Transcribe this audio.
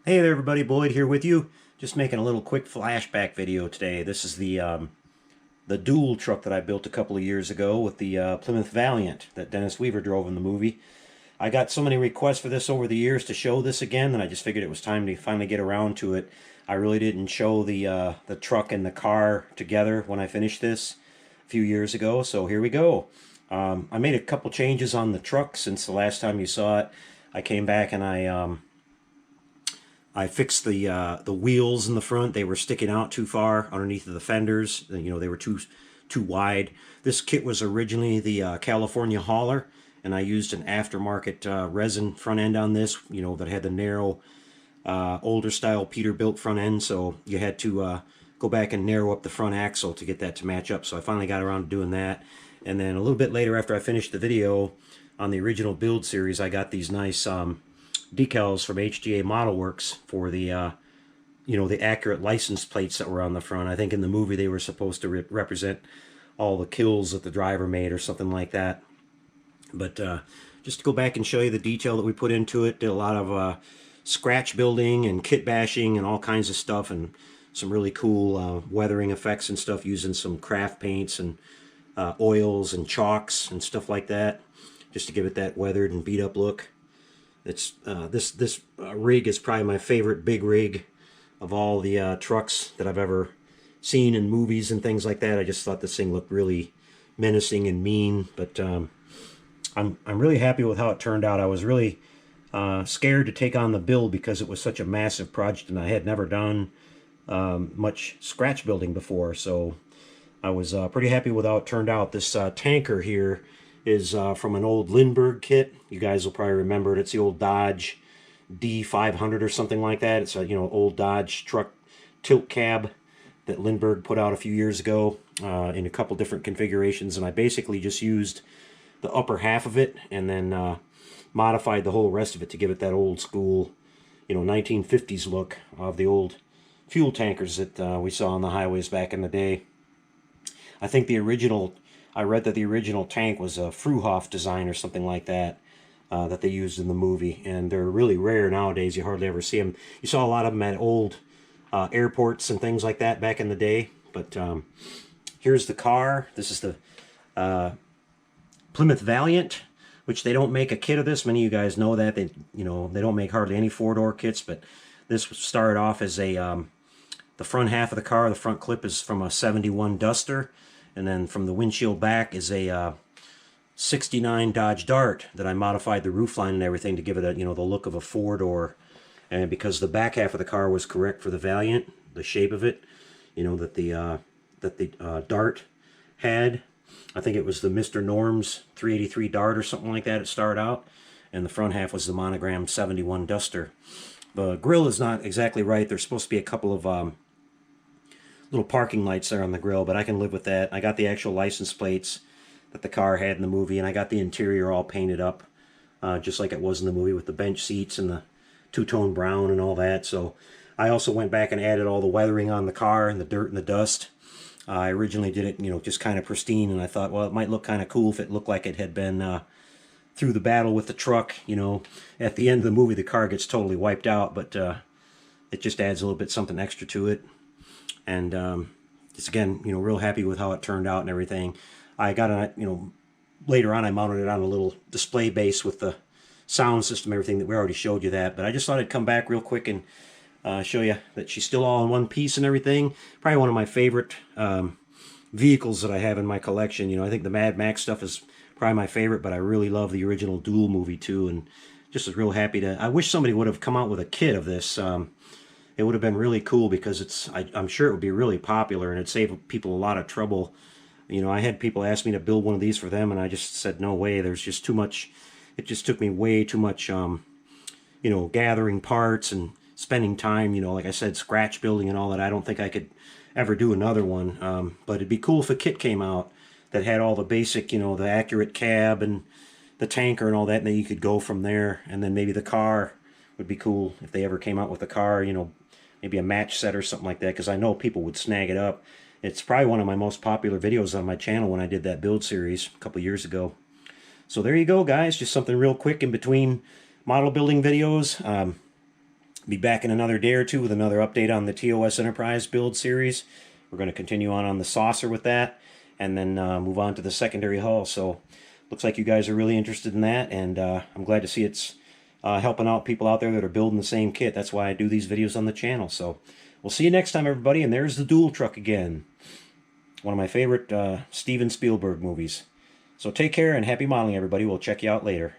Hey there everybody, Boyd here with you. Just making a little quick flashback video today. This is the Duel truck that I built a couple of years ago with the Plymouth Valiant that Dennis Weaver drove in the movie. I got so many requests for this over the years to show this again, and I just figured it was time to finally get around to it. I really didn't show the truck and the car together when I finished this a few years ago, so here we go. I made a couple changes on the truck since the last time you saw it. I came back and I fixed the wheels in the front. They were sticking out too far underneath of the fenders. You know, they were too wide. This kit was originally the California Hauler, and I used an aftermarket resin front end on this. You know, that had the narrow, older style Peterbilt front end. So you had to go back and narrow up the front axle to get that to match up. So I finally got around to doing that. And then a little bit later, after I finished the video on the original build series, I got these nice decals from HGA Model Works for the you know, the accurate license plates that were on the front. I think in the movie they were supposed to represent all the kills that the driver made or something like that. But just to go back and show you the detail that we put into it, did a lot of scratch building and kit bashing and all kinds of stuff, and some really cool weathering effects and stuff using some craft paints and oils and chalks and stuff like that, just to give it that weathered and beat up look. It's this rig is probably my favorite big rig of all the trucks that I've ever seen in movies and things like that. I just thought this thing looked really menacing and mean, but I'm really happy with how it turned out. I was really scared to take on the build because it was such a massive project, and I had never done much scratch building before, so I was pretty happy with how it turned out. This tanker here is from an old Lindberg kit. You guys will probably remember it. It's the old Dodge D500 or something like that. It's a, you know, old Dodge truck tilt cab that Lindberg put out a few years ago in a couple different configurations, and I basically just used the upper half of it and then modified the whole rest of it to give it that old school, you know, 1950s look of the old fuel tankers that we saw on the highways back in the day. I think the original, I read that the original tank was a Fruhoff design or something like that that they used in the movie, and they're really rare nowadays. You hardly ever see them. You saw a lot of them at old airports and things like that back in the day. But here's the car. This is the Plymouth Valiant, which they don't make a kit of this. Many of you guys know that. They, you know, they don't make hardly any four-door kits, but this started off as a the front half of the car, the front clip is from a 71 Duster, and then from the windshield back is a 69 Dodge Dart that I modified the roofline and everything to give it a, you know, the look of a four-door. And because the back half of the car was correct for the Valiant, the shape of it, you know, that the Dart had. I think it was the Mr. Norm's 383 Dart or something like that it started out, and the front half was the Monogram 71 Duster. The grill is not exactly right. There's supposed to be a couple of little parking lights there on the grill, but I can live with that. I got the actual license plates that the car had in the movie, and I got the interior all painted up just like it was in the movie with the bench seats and the two-tone brown and all that. So I also went back and added all the weathering on the car and the dirt and the dust. I originally did it, you know, just kind of pristine, and I thought, well, it might look kind of cool if it looked like it had been through the battle with the truck. You know, at the end of the movie, the car gets totally wiped out, but it just adds a little bit something extra to it. And just again, you know, real happy with how it turned out and everything. I got a, you know, later on I mounted it on a little display base with the sound system, everything that we already showed you that. But I just thought I'd come back real quick and show you that she's still all in one piece and everything. Probably one of my favorite vehicles that I have in my collection. You know, I think the Mad Max stuff is probably my favorite, but I really love the original Duel movie too, and just was real happy to. I wish somebody would have come out with a kit of this. It would have been really cool because it's. I'm sure it would be really popular and it'd save people a lot of trouble. You know, I had people ask me to build one of these for them, and I just said no way. There's just too much. It just took me way too much. You know, gathering parts and spending time. You know, like I said, scratch building and all that. I don't think I could ever do another one. But it'd be cool if a kit came out that had all the basic, you know, the accurate cab and the tanker and all that, and then you could go from there. And then maybe the car would be cool if they ever came out with a car, you know, maybe a match set or something like that, because I know people would snag it up. It's probably one of my most popular videos on my channel when I did that build series a couple years ago. So there you go, guys. Just something real quick in between model building videos. Be back in another day or two with another update on the TOS Enterprise build series. We're going to continue on the saucer with that, and then move on to the secondary hull. So looks like you guys are really interested in that, and I'm glad to see it's helping out people out there that are building the same kit. That's why I do these videos on the channel. So we'll see you next time, everybody. And there's the Duel truck again. One of my favorite Steven Spielberg movies. So take care and happy modeling, everybody. We'll check you out later.